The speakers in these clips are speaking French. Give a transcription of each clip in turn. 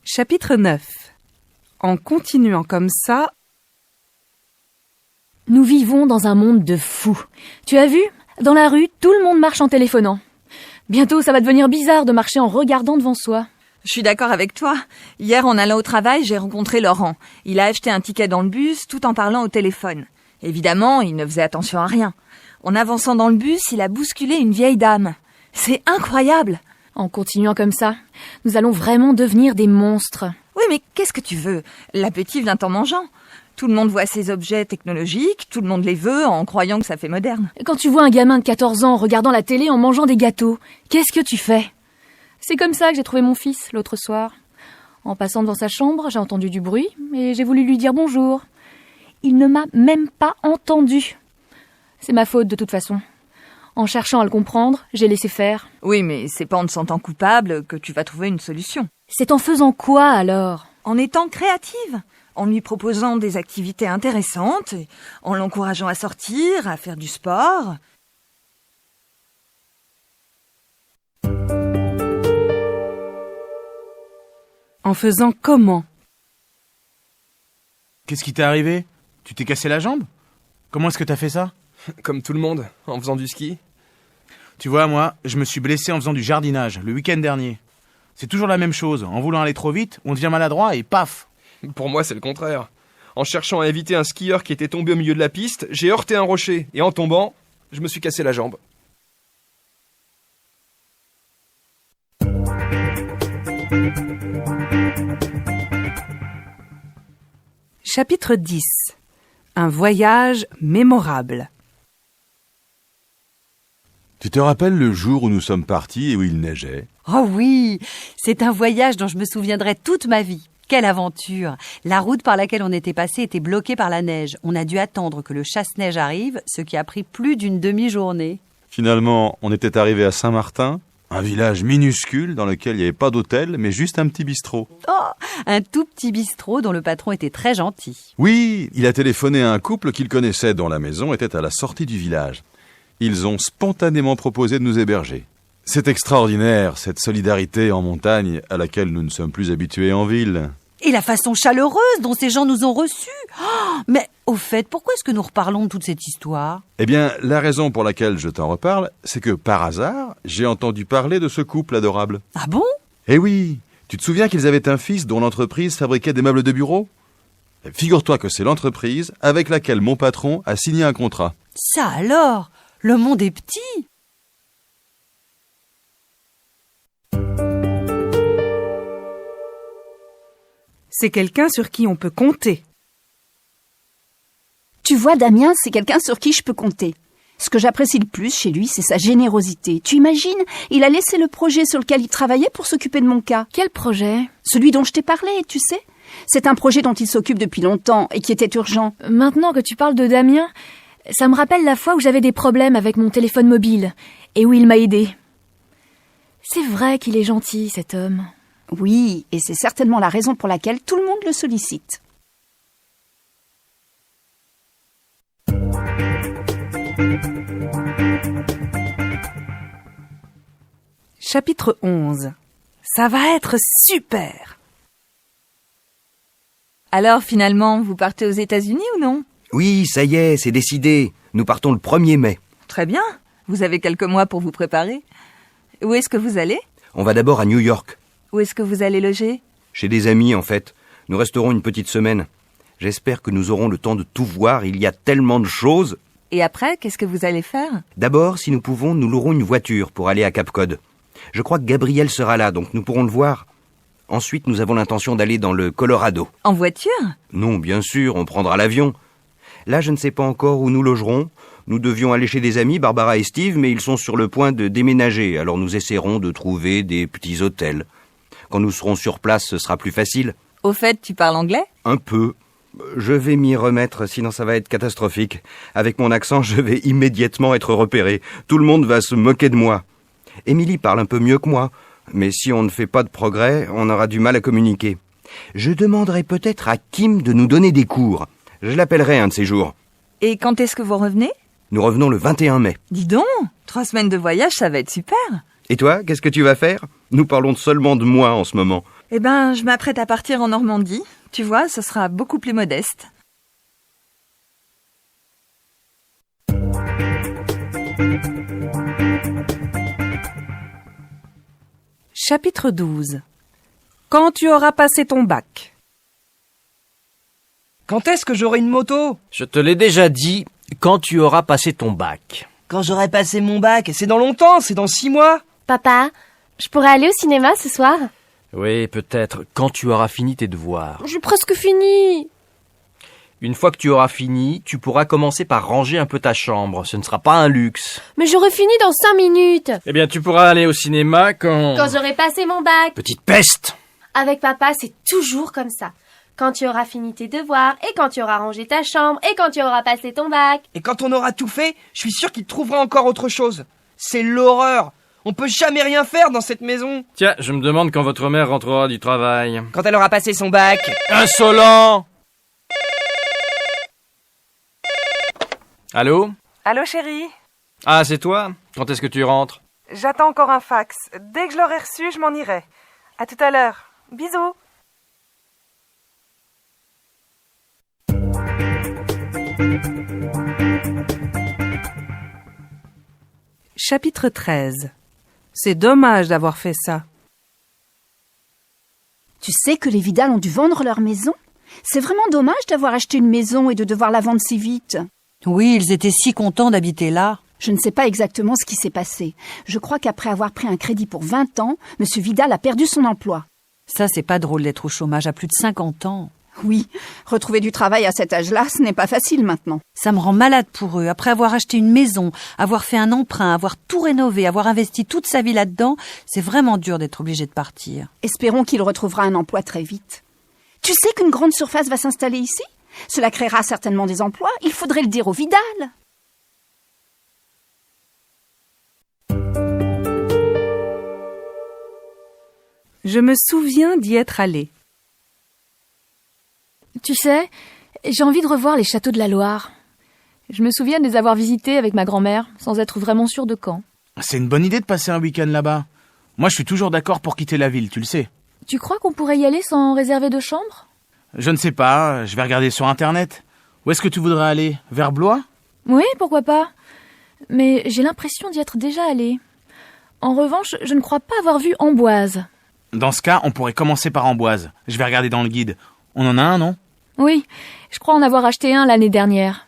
Chapitre 9. En continuant comme ça... Nous vivons dans un monde de fous. Tu as vu ? Dans la rue, tout le monde marche en téléphonant. Bientôt, ça va devenir bizarre de marcher en regardant devant soi. Je suis d'accord avec toi. Hier, en allant au travail, j'ai rencontré Laurent. Il a acheté un ticket dans le bus tout en parlant au téléphone. Évidemment, il ne faisait attention à rien. En avançant dans le bus, il a bousculé une vieille dame. C'est incroyable. En continuant comme ça, nous allons vraiment devenir des monstres. Oui, mais qu'est-ce que tu veux ? L'appétit vient en mangeant. Tout le monde voit ces objets technologiques, tout le monde les veut en croyant que ça fait moderne. Quand tu vois un gamin de 14 ans regardant la télé en mangeant des gâteaux, qu'est-ce que tu fais ? C'est comme ça que j'ai trouvé mon fils l'autre soir. En passant devant sa chambre, j'ai entendu du bruit et j'ai voulu lui dire bonjour. Il ne m'a même pas entendu. C'est ma faute de toute façon. En cherchant à le comprendre, j'ai laissé faire. Oui, mais c'est pas en te sentant coupable que tu vas trouver une solution. C'est en faisant quoi alors ? En étant créative, en lui proposant des activités intéressantes, et en l'encourageant à sortir, à faire du sport. En faisant comment ? Qu'est-ce qui t'est arrivé ? Tu t'es cassé la jambe ? Comment est-ce que t'as fait ça ? Comme tout le monde, en faisant du ski. Tu vois, moi, je me suis blessé en faisant du jardinage, le week-end dernier. C'est toujours la même chose, en voulant aller trop vite, on devient maladroit et paf ! Pour moi, c'est le contraire. En cherchant à éviter un skieur qui était tombé au milieu de la piste, j'ai heurté un rocher, et en tombant, je me suis cassé la jambe. Chapitre 10. Un voyage mémorable. Tu te rappelles le jour où nous sommes partis et où il neigeait ? Oh oui, c'est un voyage dont je me souviendrai toute ma vie. Quelle aventure! La route par laquelle on était passé était bloquée par la neige. On a dû attendre que le chasse-neige arrive, ce qui a pris plus d'une demi-journée. Finalement, on était arrivé à Saint-Martin, un village minuscule dans lequel il n'y avait pas d'hôtel, mais juste un petit bistrot. Oh, un tout petit bistrot dont le patron était très gentil. Oui, il a téléphoné à un couple qu'il connaissait dont la maison était à la sortie du village. Ils ont spontanément proposé de nous héberger. C'est extraordinaire, cette solidarité en montagne à laquelle nous ne sommes plus habitués en ville. Et la façon chaleureuse dont ces gens nous ont reçus. Oh, mais au fait, pourquoi est-ce que nous reparlons de toute cette histoire ? Eh bien, la raison pour laquelle je t'en reparle, c'est que par hasard, j'ai entendu parler de ce couple adorable. Ah bon ? Eh oui, tu te souviens qu'ils avaient un fils dont l'entreprise fabriquait des meubles de bureau ? Figure-toi que c'est l'entreprise avec laquelle mon patron a signé un contrat. Ça alors ? Le monde est petit. C'est quelqu'un sur qui on peut compter. Tu vois, Damien, c'est quelqu'un sur qui je peux compter. Ce que j'apprécie le plus chez lui, c'est sa générosité. Tu imagines, il a laissé le projet sur lequel il travaillait pour s'occuper de mon cas. Quel projet ? Celui dont je t'ai parlé, tu sais. C'est un projet dont il s'occupe depuis longtemps et qui était urgent. Maintenant que tu parles de Damien, ça me rappelle la fois où j'avais des problèmes avec mon téléphone mobile et où il m'a aidé. C'est vrai qu'il est gentil, cet homme. Oui, et c'est certainement la raison pour laquelle tout le monde le sollicite. Chapitre 11. Ça va être super! Alors finalement, vous partez aux États-Unis ou non ? Oui, ça y est, c'est décidé. Nous partons le 1er mai. Très bien. Vous avez quelques mois pour vous préparer. Où est-ce que vous allez ? On va d'abord à New York. Où est-ce que vous allez loger ? Chez des amis, en fait. Nous resterons une petite semaine. J'espère que nous aurons le temps de tout voir. Il y a tellement de choses. Et après, qu'est-ce que vous allez faire ? D'abord, si nous pouvons, nous louerons une voiture pour aller à Cap Cod. Je crois que Gabriel sera là, donc nous pourrons le voir. Ensuite, nous avons l'intention d'aller dans le Colorado. En voiture ? Non, bien sûr, on prendra l'avion. Là, je ne sais pas encore où nous logerons. Nous devions aller chez des amis, Barbara et Steve, mais ils sont sur le point de déménager, alors nous essaierons de trouver des petits hôtels. Quand nous serons sur place, ce sera plus facile. Au fait, tu parles anglais ? Un peu. Je vais m'y remettre, sinon ça va être catastrophique. Avec mon accent, je vais immédiatement être repéré. Tout le monde va se moquer de moi. Émilie parle un peu mieux que moi, mais si on ne fait pas de progrès, on aura du mal à communiquer. Je demanderai peut-être à Kim de nous donner des cours. Je l'appellerai un de ces jours. Et quand est-ce que vous revenez ? Nous revenons le 21 mai. Dis donc, 3 semaines de voyage, ça va être super. Et toi, qu'est-ce que tu vas faire? Nous parlons seulement de moi en ce moment. Eh ben, je m'apprête à partir en Normandie. Tu vois, ce sera beaucoup plus modeste. Chapitre 12. Quand tu auras passé ton bac. Quand est-ce que j'aurai une moto? Je te l'ai déjà dit, quand tu auras passé ton bac. Quand j'aurai passé mon bac, c'est dans longtemps, c'est dans 6 mois. Papa, je pourrais aller au cinéma ce soir? Oui, peut-être, quand tu auras fini tes devoirs. J'ai presque fini. Une fois que tu auras fini, tu pourras commencer par ranger un peu ta chambre. Ce ne sera pas un luxe. Mais j'aurai fini dans 5 minutes. Eh bien, tu pourras aller au cinéma quand j'aurai passé mon bac. Petite peste! Avec papa, c'est toujours comme ça. Quand tu auras fini tes devoirs, et quand tu auras rangé ta chambre, et quand tu auras passé ton bac. Et quand on aura tout fait, je suis sûr qu'il trouvera encore autre chose. C'est l'horreur. On peut jamais rien faire dans cette maison. Tiens, je me demande quand votre mère rentrera du travail. Quand elle aura passé son bac. Insolent! Allô? Allô chérie? Ah, c'est toi? Quand est-ce que tu rentres? J'attends encore un fax. Dès que je l'aurai reçu, je m'en irai. À tout à l'heure. Bisous. Chapitre 13. C'est dommage d'avoir fait ça. Tu sais que les Vidal ont dû vendre leur maison? C'est vraiment dommage d'avoir acheté une maison et de devoir la vendre si vite. Oui, ils étaient si contents d'habiter là. Je ne sais pas exactement ce qui s'est passé. Je crois qu'après avoir pris un crédit pour 20 ans, M. Vidal a perdu son emploi. Ça, c'est pas drôle d'être au chômage à plus de 50 ans. Oui, retrouver du travail à cet âge-là, ce n'est pas facile maintenant. Ça me rend malade pour eux. Après avoir acheté une maison, avoir fait un emprunt, avoir tout rénové, avoir investi toute sa vie là-dedans, c'est vraiment dur d'être obligé de partir. Espérons qu'il retrouvera un emploi très vite. Tu sais qu'une grande surface va s'installer ici? Cela créera certainement des emplois. Il faudrait le dire au Vidal. Je me souviens d'y être allée. Tu sais, j'ai envie de revoir les châteaux de la Loire. Je me souviens de les avoir visités avec ma grand-mère, sans être vraiment sûre de quand. C'est une bonne idée de passer un week-end là-bas. Moi, je suis toujours d'accord pour quitter la ville, tu le sais. Tu crois qu'on pourrait y aller sans réserver de chambre? Je ne sais pas, je vais regarder sur Internet. Où est-ce que tu voudrais aller? Vers Blois? Oui, pourquoi pas. Mais j'ai l'impression d'y être déjà allée. En revanche, je ne crois pas avoir vu Amboise. Dans ce cas, on pourrait commencer par Amboise. Je vais regarder dans le guide. On en a un, non? Oui, je crois en avoir acheté un l'année dernière.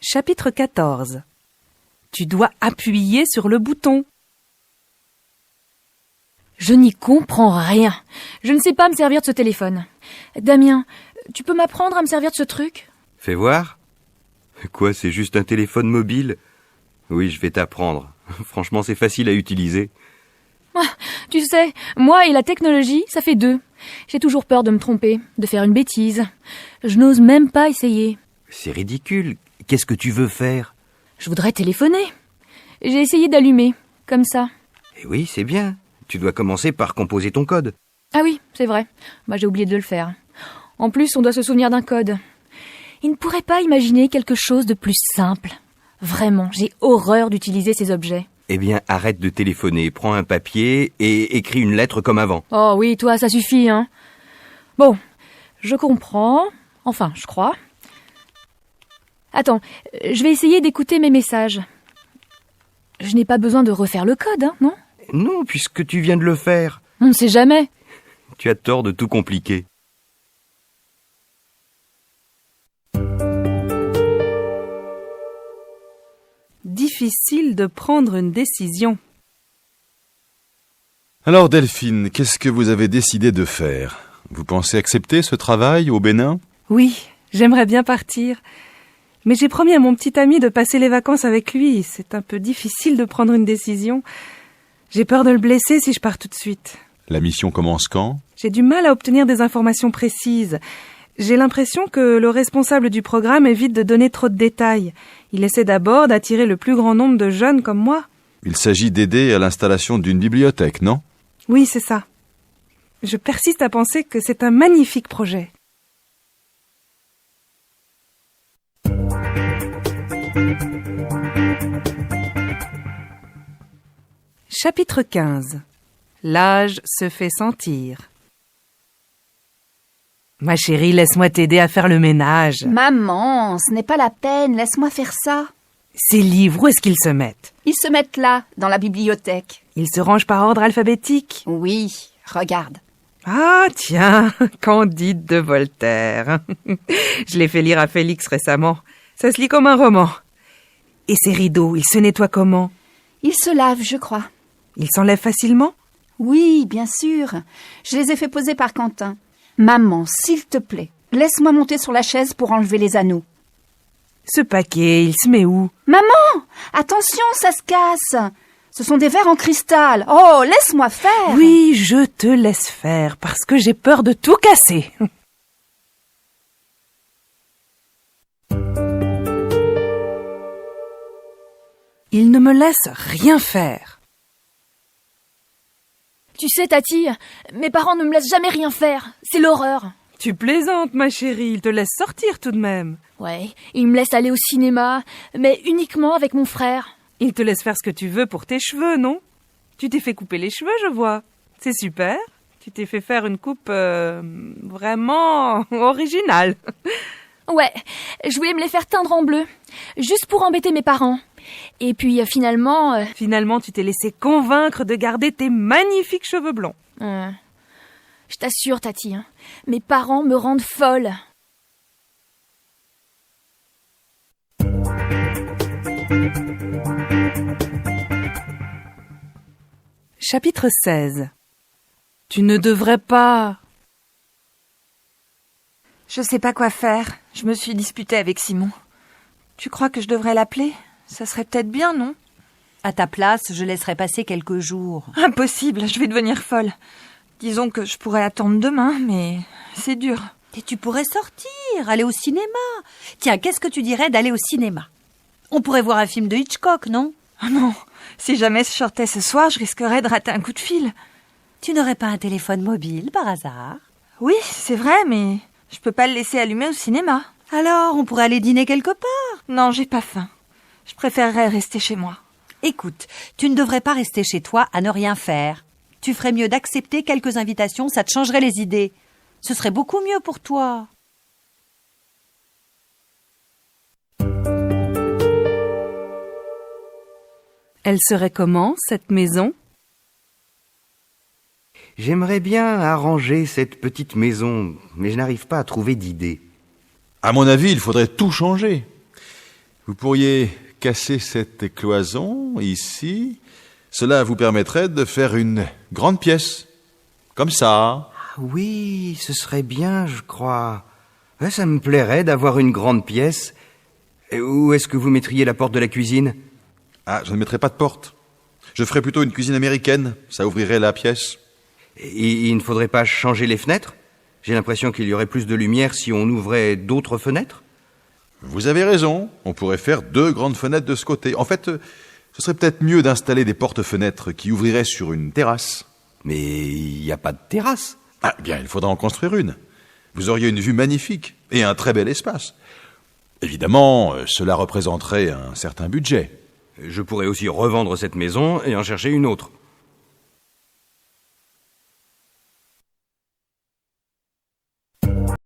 Chapitre 14. Tu dois appuyer sur le bouton. Je n'y comprends rien. Je ne sais pas me servir de ce téléphone. Damien, tu peux m'apprendre à me servir de ce truc? Fais voir. Quoi, c'est juste un téléphone mobile? Oui, je vais t'apprendre. Franchement, c'est facile à utiliser. Tu sais, moi et la technologie, ça fait deux. J'ai toujours peur de me tromper, de faire une bêtise. Je n'ose même pas essayer. C'est ridicule. Qu'est-ce que tu veux faire? Je voudrais téléphoner. J'ai essayé d'allumer, comme ça. Eh oui, c'est bien. Tu dois commencer par composer ton code. Ah oui, c'est vrai. J'ai oublié de le faire. En plus, on doit se souvenir d'un code. Il ne pourrait pas imaginer quelque chose de plus simple. Vraiment, j'ai horreur d'utiliser ces objets. Eh bien, arrête de téléphoner, prends un papier et écris une lettre comme avant. Oh oui, toi, ça suffit, hein. Bon, je comprends. Enfin, je crois. Attends, je vais essayer d'écouter mes messages. Je n'ai pas besoin de refaire le code, hein, non? Non, puisque tu viens de le faire. On ne sait jamais. Tu as tort de tout compliquer. Difficile de prendre une décision. Alors Delphine, qu'est-ce que vous avez décidé de faire? Vous pensez accepter ce travail au Bénin? Oui, j'aimerais bien partir. Mais j'ai promis à mon petit ami de passer les vacances avec lui. C'est un peu difficile de prendre une décision. J'ai peur de le blesser si je pars tout de suite. La mission commence quand? J'ai du mal à obtenir des informations précises. J'ai l'impression que le responsable du programme évite de donner trop de détails. Il essaie d'abord d'attirer le plus grand nombre de jeunes comme moi. Il s'agit d'aider à l'installation d'une bibliothèque, non? Oui, c'est ça. Je persiste à penser que c'est un magnifique projet. Chapitre 15. L'âge se fait sentir. Ma chérie, laisse-moi t'aider à faire le ménage. Maman, ce n'est pas la peine, laisse-moi faire ça. Ces livres, où est-ce qu'ils se mettent? Ils se mettent là, dans la bibliothèque. Ils se rangent par ordre alphabétique? Oui, regarde. Ah, tiens, Candide de Voltaire. Je l'ai fait lire à Félix récemment. Ça se lit comme un roman. Et ces rideaux, ils se nettoient comment? Ils se lavent, je crois. Ils s'enlèvent facilement? Oui, bien sûr. Je les ai fait poser par Quentin. Maman, s'il te plaît, laisse-moi monter sur la chaise pour enlever les anneaux. Ce paquet, il se met où? Maman, attention, ça se casse. Ce sont des verres en cristal. Oh, laisse-moi faire. Oui, je te laisse faire, parce que j'ai peur de tout casser. Il ne me laisse rien faire. Tu sais, Tati, mes parents ne me laissent jamais rien faire. C'est l'horreur. Tu plaisantes, ma chérie, ils te laissent sortir tout de même. Ouais, ils me laissent aller au cinéma, mais uniquement avec mon frère. Ils te laissent faire ce que tu veux pour tes cheveux, non? Tu t'es fait couper les cheveux, je vois. C'est super. Tu t'es fait faire une coupe vraiment originale. Ouais, je voulais me les faire teindre en bleu, juste pour embêter mes parents. Et puis finalement... Finalement, tu t'es laissé convaincre de garder tes magnifiques cheveux blonds. Je t'assure, Tati, mes parents me rendent folle. Chapitre 16. Tu ne devrais pas... Je sais pas quoi faire. Je me suis disputée avec Simon. Tu crois que je devrais l'appeler? Ça serait peut-être bien, non? À ta place, je laisserai passer quelques jours. Impossible, je vais devenir folle. Disons que je pourrais attendre demain, mais c'est dur. Et tu pourrais sortir, aller au cinéma. Tiens, qu'est-ce que tu dirais d'aller au cinéma? On pourrait voir un film de Hitchcock, non? Oh non, si jamais je sortais ce soir, je risquerais de rater un coup de fil. Tu n'aurais pas un téléphone mobile, par hasard? Oui, c'est vrai, mais je peux pas le laisser allumé au cinéma. Alors, on pourrait aller dîner quelque part? Non, j'ai pas faim. Je préférerais rester chez moi. Écoute, tu ne devrais pas rester chez toi à ne rien faire. Tu ferais mieux d'accepter quelques invitations, ça te changerait les idées. Ce serait beaucoup mieux pour toi. Elle serait comment, cette maison? J'aimerais bien arranger cette petite maison, mais je n'arrive pas à trouver d'idée. À mon avis, il faudrait tout changer. Vous pourriez casser cette cloison, ici. Cela vous permettrait de faire une grande pièce. Comme ça. Oui, ce serait bien, je crois. Ouais, ça me plairait d'avoir une grande pièce. Et où est-ce que vous mettriez la porte de la cuisine? Ah, je ne mettrais pas de porte. Je ferais plutôt une cuisine américaine. Ça ouvrirait la pièce. Et il ne faudrait pas changer les fenêtres? J'ai l'impression qu'il y aurait plus de lumière si on ouvrait d'autres fenêtres. Vous avez raison. On pourrait faire 2 grandes fenêtres de ce côté. En fait, ce serait peut-être mieux d'installer des portes-fenêtres qui ouvriraient sur une terrasse. Mais il n'y a pas de terrasse. Ah, bien, il faudra en construire une. Vous auriez une vue magnifique et un très bel espace. Évidemment, cela représenterait un certain budget. Je pourrais aussi revendre cette maison et en chercher une autre.